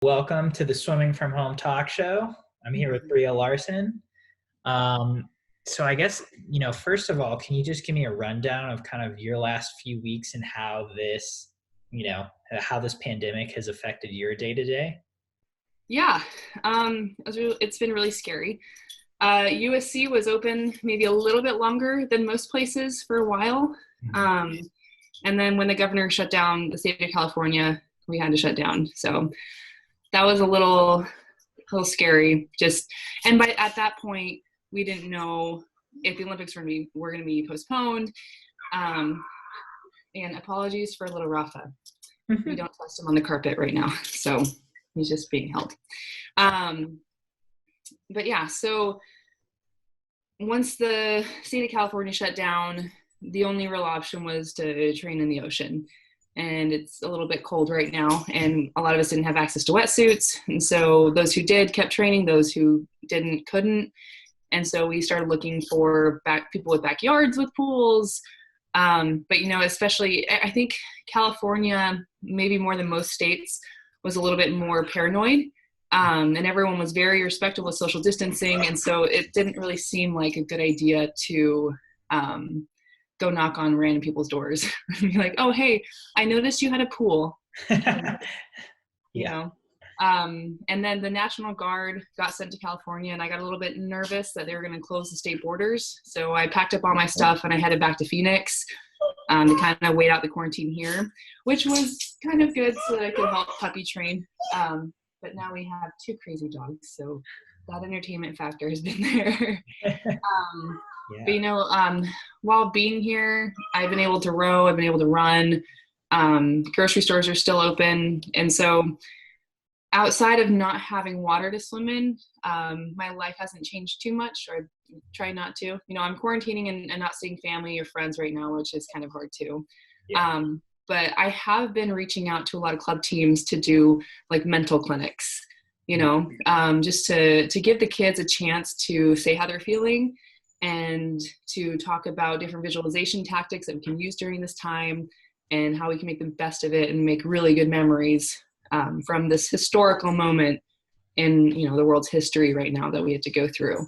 Welcome to the Swimming from Home talk show. I'm here with Breeja Larson. So I guess, first of all, can you just give me a rundown of kind of your last few weeks and how this pandemic has affected your day to day? Yeah, it's been really scary. USC was open maybe a little bit longer than most places for a while. And then when the governor shut down the state of California, we had to shut down. So that was a little scary. And at that point, we didn't know if the Olympics were going to be postponed. And apologies for little Rafa. We don't trust him on the carpet right now. So he's just being held. But yeah, so once the state of California shut down, the only real option was to train in the ocean. And it's a little bit cold right now, and a lot of us didn't have access to wetsuits. And so those who did kept training, those who didn't couldn't. And so we started looking for people with backyards with pools. But, especially I think California, maybe more than most states, was a little bit more paranoid. And everyone was very respectful of social distancing. And so it didn't really seem like a good idea to go knock on random people's doors and be like, oh, hey, I noticed you had a pool. Yeah. And then the National Guard got sent to California, and I got a little bit nervous that they were going to close the state borders. So I packed up all my stuff and I headed back to Phoenix to kind of wait out the quarantine here, which was kind of good so that I could help puppy train. But now we have two crazy dogs, so that entertainment factor has been there. But while being here, I've been able to row, I've been able to run. Grocery stores are still open, and so outside of not having water to swim in, my life hasn't changed too much, or I try not to. I'm quarantining and not seeing family or friends right now, which is kind of hard too. Yeah. But I have been reaching out to a lot of club teams to do like mental clinics, just to give the kids a chance to say how they're feeling and to talk about different visualization tactics that we can use during this time and how we can make the best of it and make really good memories from this historical moment in, the world's history right now that we have to go through.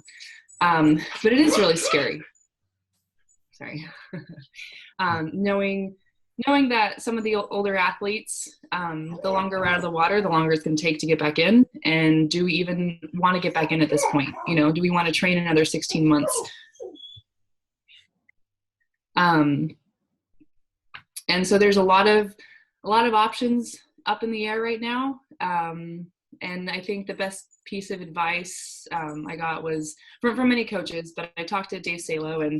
But it is really scary. Sorry. Knowing that some of the older athletes, the longer we're out of the water, the longer it's going to take to get back in. And do we even want to get back in at this point? Do we want to train another 16 months? And so there's a lot of options up in the air right now. And I think the best piece of advice I got was from many coaches, but I talked to Dave Salo, and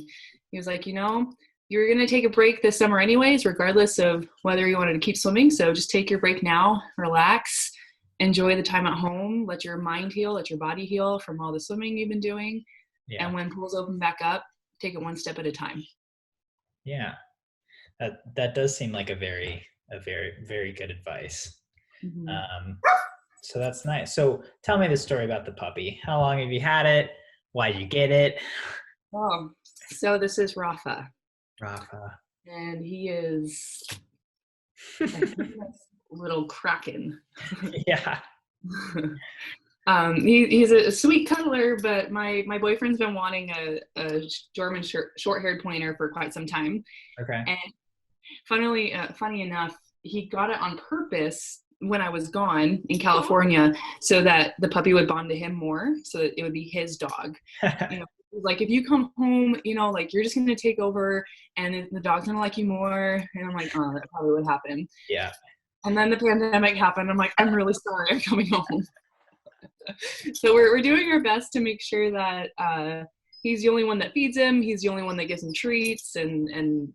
he was like, you're going to take a break this summer anyways, regardless of whether you wanted to keep swimming. So just take your break now, relax, enjoy the time at home, let your mind heal, let your body heal from all the swimming you've been doing. Yeah. And when pools open back up, take it one step at a time. Yeah. That does seem like a very, very good advice. Mm-hmm. So that's nice. So tell me the story about the puppy. How long have you had it? Why did you get it? Oh, so this is Rafa. And he is a little kraken. Yeah. He's a sweet cuddler, but my boyfriend's been wanting a German short-haired pointer for quite some time. Okay. And funny enough, he got it on purpose when I was gone in California so that the puppy would bond to him more, so that it would be his dog. Like, if you come home, you're just going to take over and the dog's going to like you more. And I'm like, oh, that probably would happen. Yeah. And then the pandemic happened. I'm like, I'm really sorry I'm coming home. So we're doing our best to make sure that he's the only one that feeds him. He's the only one that gives him treats and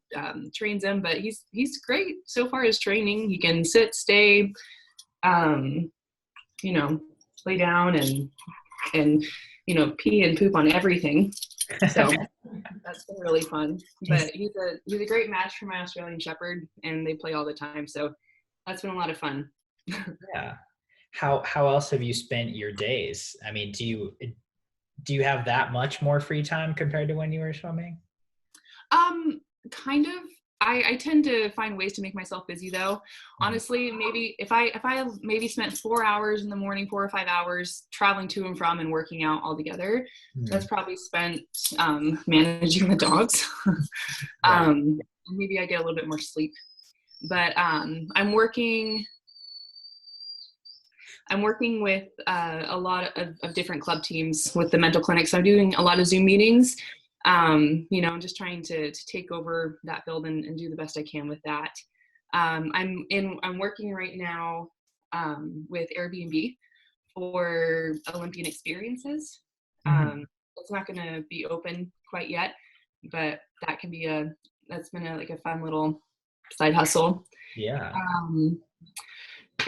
trains him. But he's great so far as training. He can sit, stay, lay down and pee and poop on everything. So that's been really fun. But he's a great match for my Australian Shepherd, and they play all the time. So that's been a lot of fun. Yeah. How else have you spent your days? I mean, do you have that much more free time compared to when you were swimming? Kind of. I tend to find ways to make myself busy though. Honestly, maybe if I maybe spent 4 hours in the morning, 4 or 5 hours traveling to and from and working out all together, that's probably spent managing the dogs. Maybe I get a little bit more sleep. But I'm working with a lot of different club teams with the mental clinics. So I'm doing a lot of Zoom meetings. You know, just trying to take over that field and do the best I can with that. I'm working right now with Airbnb for Olympian experiences. It's not going to be open quite yet, but that can be that's been like a fun little side hustle. Yeah.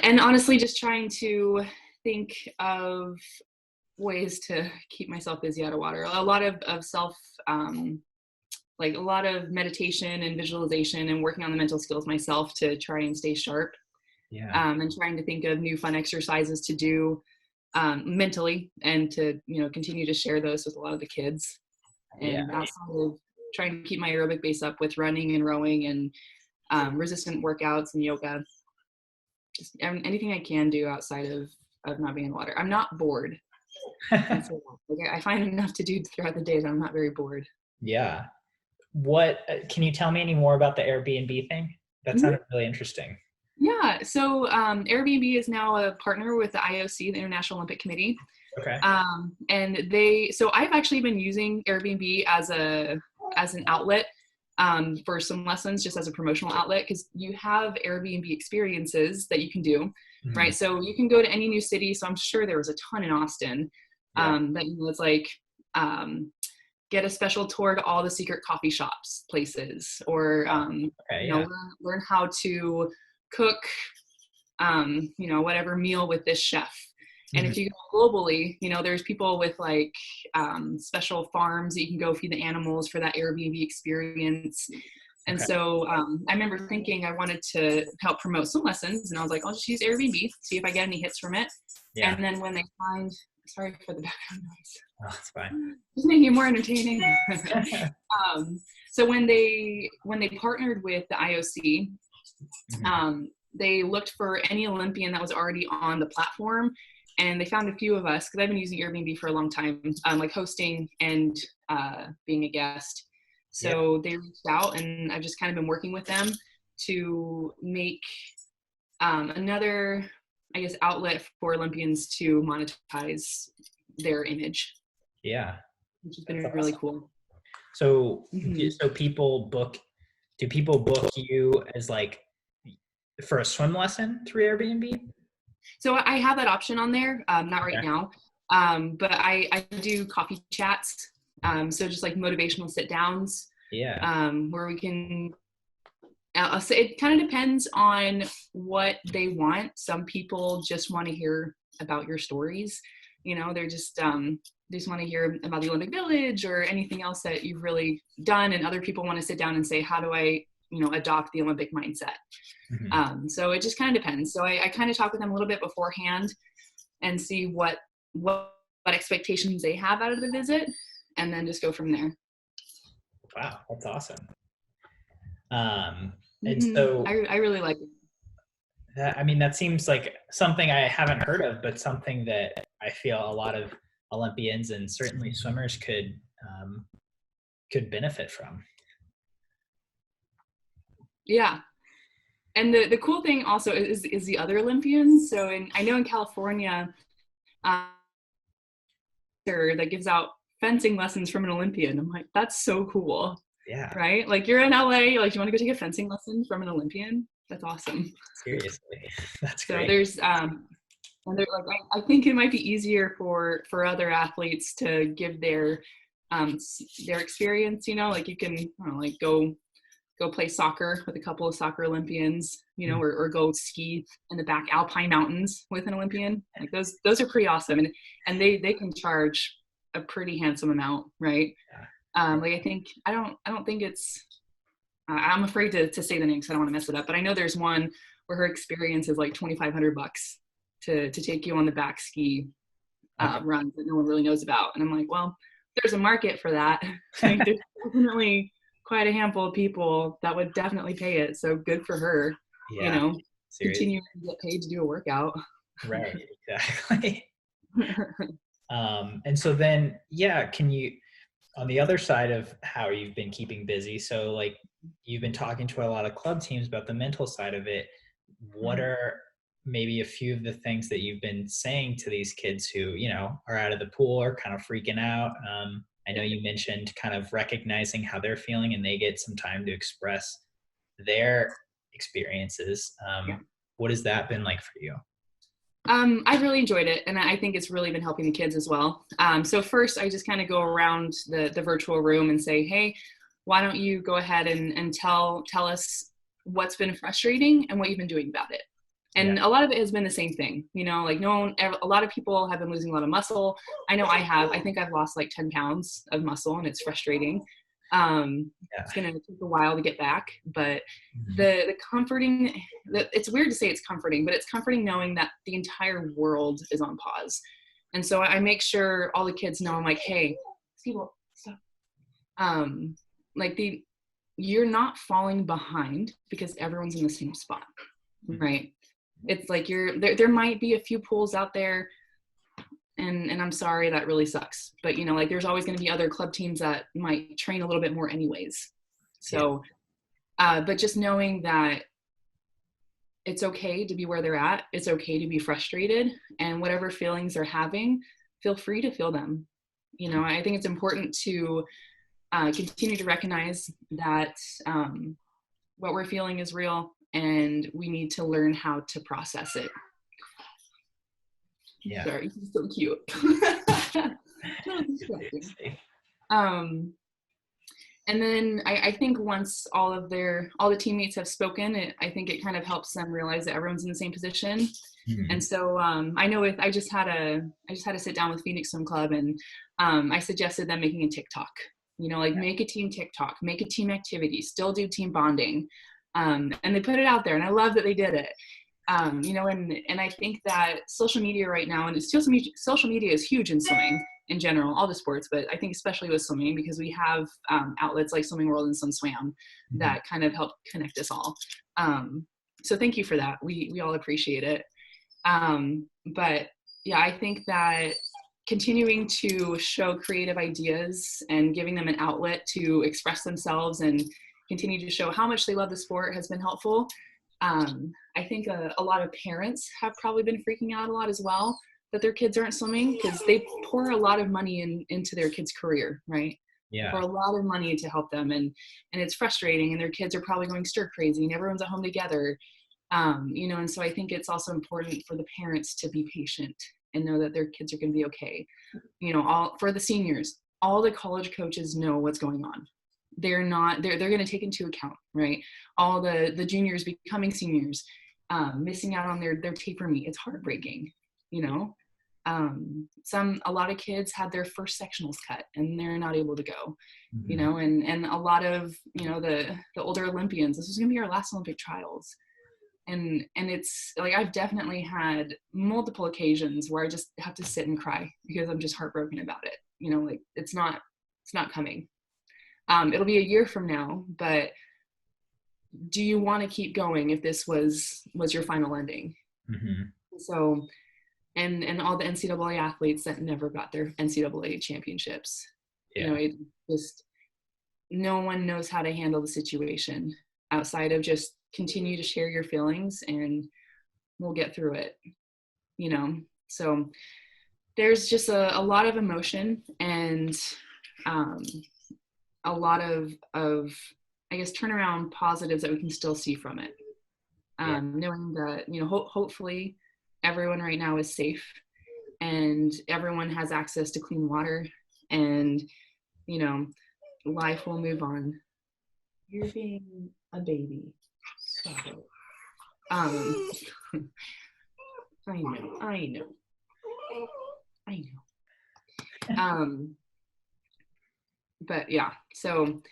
And honestly, just trying to think of ways to keep myself busy out of water. A lot of self, like a lot of meditation and visualization and working on the mental skills myself to try and stay sharp. Yeah. And trying to think of new fun exercises to do mentally, and to, you know, continue to share those with a lot of the kids. And outside of trying to keep my aerobic base up with running and rowing and resistant workouts and yoga. Just anything I can do outside of not being in water. I'm not bored. I find enough to do throughout the day that I'm not very bored. Yeah. What can you tell me any more about the Airbnb thing? That sounded really interesting. Yeah. So Airbnb is now a partner with the IOC, the International Olympic Committee. Okay. And so I've actually been using Airbnb as an outlet for some lessons, just as a promotional outlet, because you have Airbnb experiences that you can do, right? So you can go to any new city. So I'm sure there was a ton in Austin that, you know, it's like get a special tour to all the secret coffee shops places, or you know, learn how to cook you know, whatever meal with this chef. And if you go globally, you know, there's people with like special farms that you can go feed the animals for that Airbnb experience. And so I remember thinking I wanted to help promote some lessons, and I was like, I'll just use Airbnb, see if I get any hits from it. Yeah. And then when they find, sorry for the background noise. Oh, it's fine. Just making it more entertaining. So when they partnered with the IOC, they looked for any Olympian that was already on the platform. And they found a few of us, because I've been using Airbnb for a long time, like hosting and being a guest. So they reached out, and I've just kind of been working with them to make another, I guess, outlet for Olympians to monetize their image. Yeah. Which has been really cool. So, so do people book you as like for a swim lesson through Airbnb? So I have that option on there, not right now, but I do coffee chats. So just like motivational sit downs, where we can, so it kind of depends on what they want. Some people just want to hear about your stories. You know, they're just want to hear about the Olympic Village or anything else that you've really done. And other people want to sit down and say, how do I, you know, adopt the Olympic mindset? So it just kind of depends. So I kind of talk with them a little bit beforehand and see what expectations they have out of the visit, and then just go from there. Wow, that's awesome. And so I really like it. I mean, that seems like something I haven't heard of, but something that I feel a lot of Olympians and certainly swimmers could benefit from. Yeah. And the cool thing also is the other Olympians. So I know in California, that gives out fencing lessons from an Olympian. I'm like, that's so cool. Yeah. Right? Like, you're in LA, like, you want to go take a fencing lesson from an Olympian? That's awesome. Seriously. That's so great. There's and they're like, I think it might be easier for other athletes to give their experience, you know, like you can, I don't know, like go play soccer with a couple of soccer Olympians, you know, or go ski in the back Alpine mountains with an Olympian. Like those are pretty awesome. And they can charge a pretty handsome amount, right? Like I don't think it's, I'm afraid to say the name because I don't want to mess it up, but I know there's one where her experience is like $2,500 to take you on the back ski runs that no one really knows about. And I'm like, well, there's a market for that. Like, there's definitely quite a handful of people that would definitely pay it. So good for her, you Yeah, know, seriously. continue to get paid to do a workout. Right, exactly. And so then, yeah, can you, on the other side of how you've been keeping busy, so like you've been talking to a lot of club teams about the mental side of it. What are maybe a few of the things that you've been saying to these kids who, are out of the pool or kind of freaking out? I know you mentioned kind of recognizing how they're feeling and they get some time to express their experiences. Yeah. What has that been like for you? I've really enjoyed it, and I think it's really been helping the kids as well. So first, I just kind of go around the virtual room and say, "Hey, why don't you go ahead and tell us what's been frustrating and what you've been doing about it?" And Yeah. a lot of it has been the same thing, like a lot of people have been losing a lot of muscle. I know I have. I think I've lost like 10 pounds of muscle, and it's frustrating. Yeah. It's going to take a while to get back, but Mhm. the comforting, it's weird to say it's comforting, but it's comforting knowing that the entire world is on pause. And so I make sure all the kids know, I'm like, hey, stop. Like you're not falling behind because everyone's in the same spot, right? It's like there might be a few pools out there, and I'm sorry, that really sucks. But like there's always going to be other club teams that might train a little bit more anyways. So, but just knowing that it's okay to be where they're at, it's okay to be frustrated, and whatever feelings they're having, feel free to feel them. I think it's important to continue to recognize that what we're feeling is real, and we need to learn how to process it. Yeah. Sorry, he's so cute. And then I think once all the teammates have spoken, I think it kind of helps them realize that everyone's in the same position. Mhm. And so I know I just had to sit down with Phoenix Swim Club, and I suggested them making a TikTok. Make a team TikTok, make a team activity, still do team bonding, and they put it out there, and I love that they did it. And I think that social media right now, and social media is huge in swimming in general, all the sports, but I think especially with swimming, because we have outlets like Swimming World and SwimSwam that kind of help connect us all. So thank you for that. We all appreciate it. But yeah, I think that continuing to show creative ideas and giving them an outlet to express themselves and continue to show how much they love the sport has been helpful. I think a lot of parents have probably been freaking out a lot as well that their kids aren't swimming, because they pour a lot of money into their kids' career, right? Yeah. For a lot of money to help them, and it's frustrating, and their kids are probably going stir crazy, and everyone's at home together. And so I think it's also important for the parents to be patient and know that their kids are going to be okay. All for the seniors, all the college coaches know what's going on. They're going to take into account, right? All the juniors becoming seniors, missing out on their taper meet. It's heartbreaking, a lot of kids had their first sectionals cut and they're not able to go, and a lot of, the older Olympians, this is going to be our last Olympic trials. And it's like, I've definitely had multiple occasions where I just have to sit and cry because I'm just heartbroken about it. Like it's not coming. It'll be a year from now, but do you want to keep going if this was your final ending? Mm-hmm. So, and all the NCAA athletes that never got their NCAA championships, it just, no one knows how to handle the situation outside of just continue to share your feelings and we'll get through it, so there's just a lot of emotion and a lot of I guess turnaround positives that we can still see from it, knowing that hopefully everyone right now is safe and everyone has access to clean water, and life will move on. You're being a baby. Stop it. I know. But yeah, so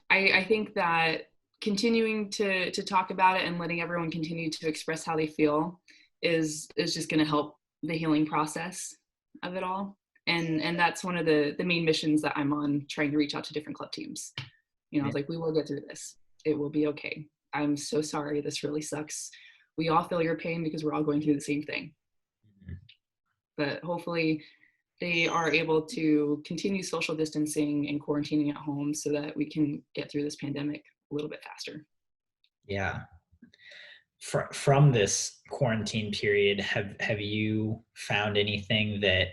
I think that continuing to talk about it and letting everyone continue to express how they feel is just going to help the healing process of it all. And that's one of the main missions that I'm on, trying to reach out to different club teams. I was like, we will get through this. It will be okay. I'm so sorry. This really sucks. We all feel your pain because we're all going through the same thing. Mm-hmm. But hopefully they are able to continue social distancing and quarantining at home so that we can get through this pandemic a little bit faster. Yeah. From this quarantine period, have you found anything that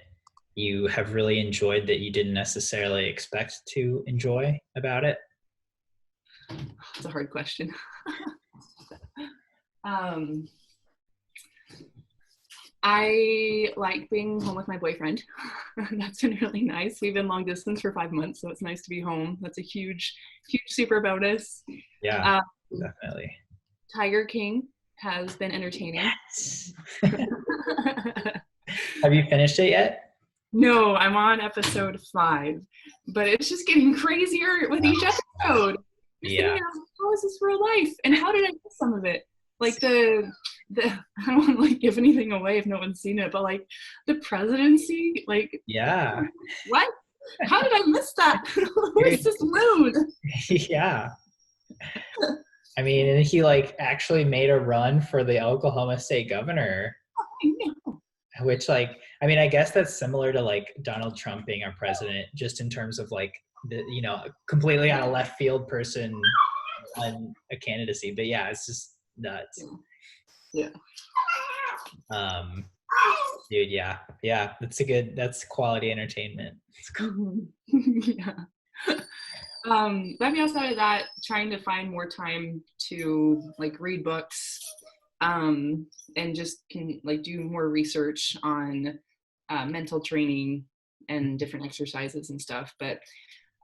you have really enjoyed that you didn't necessarily expect to enjoy about it? It's a hard question. I like being home with my boyfriend. That's been really nice. We've been long distance for 5 months, so it's nice to be home. That's a huge super bonus. Yeah, definitely. Tiger King has been entertaining. Yes. Have you finished it yet? No, I'm on episode 5, but it's just getting crazier with each episode. Yeah. How is this real life? And how did I miss some of it? Like the I don't want to like give anything away if no one's seen it, but like the presidency, like yeah. What? How did I miss that? Who is this mood? Yeah. I mean, and he like actually made a run for the Oklahoma state governor. I know. Which like, I mean, I guess that's similar to like Donald Trump being our president, just in terms of like the, completely on a left field person on a candidacy. But yeah, it's just nuts. Yeah. Dude, yeah. That's quality entertainment. Yeah. Maybe outside of that, trying to find more time to like read books, and just can like do more research on mental training and different exercises and stuff. But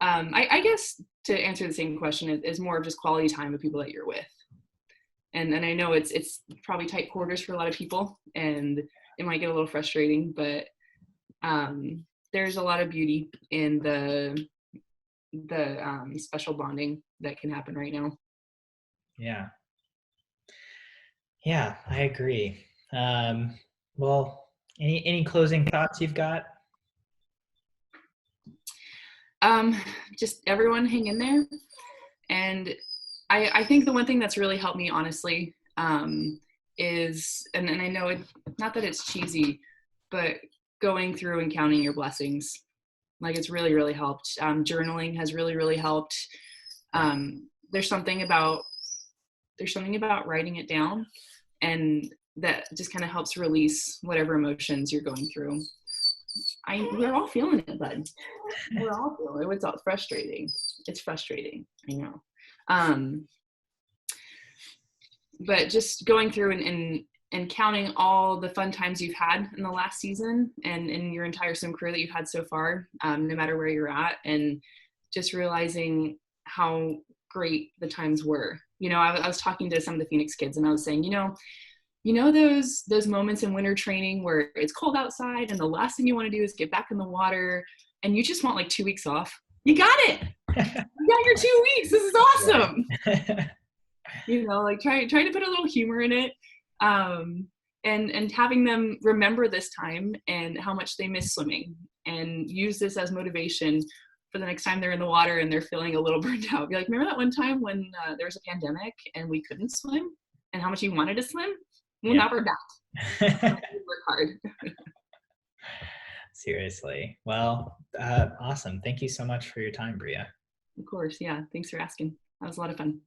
I guess to answer the same question is more of just quality time with people that you're with. And I know it's probably tight quarters for a lot of people, and it might get a little frustrating, but there's a lot of beauty in the special bonding that can happen right now. Yeah, I agree. Well, any closing thoughts you've got? Just everyone hang in there. And I think the one thing that's really helped me, honestly, is, and I know not that it's cheesy, but going through and counting your blessings. Like it's really, really helped. Journaling has really, really helped. There's something about writing it down, and that just kind of helps release whatever emotions you're going through. We're all feeling it, bud. We're all feeling it. It's all frustrating. It's frustrating. I know. But just going through and counting all the fun times you've had in the last season and in your entire swim career that you've had so far, no matter where you're at, and just realizing how great the times were. I was talking to some of the Phoenix kids, and I was saying, those moments in winter training where it's cold outside and the last thing you want to do is get back in the water and you just want like 2 weeks off. You got it. You got your 2 weeks. This is awesome. Like trying to put a little humor in it, and having them remember this time and how much they miss swimming, and use this as motivation for the next time they're in the water and they're feeling a little burnt out. Be like, remember that one time when there was a pandemic and we couldn't swim, and how much you wanted to swim? Well, now we're back. Work hard. Seriously. Well, awesome. Thank you so much for your time, Breeja. Of course. Yeah. Thanks for asking. That was a lot of fun.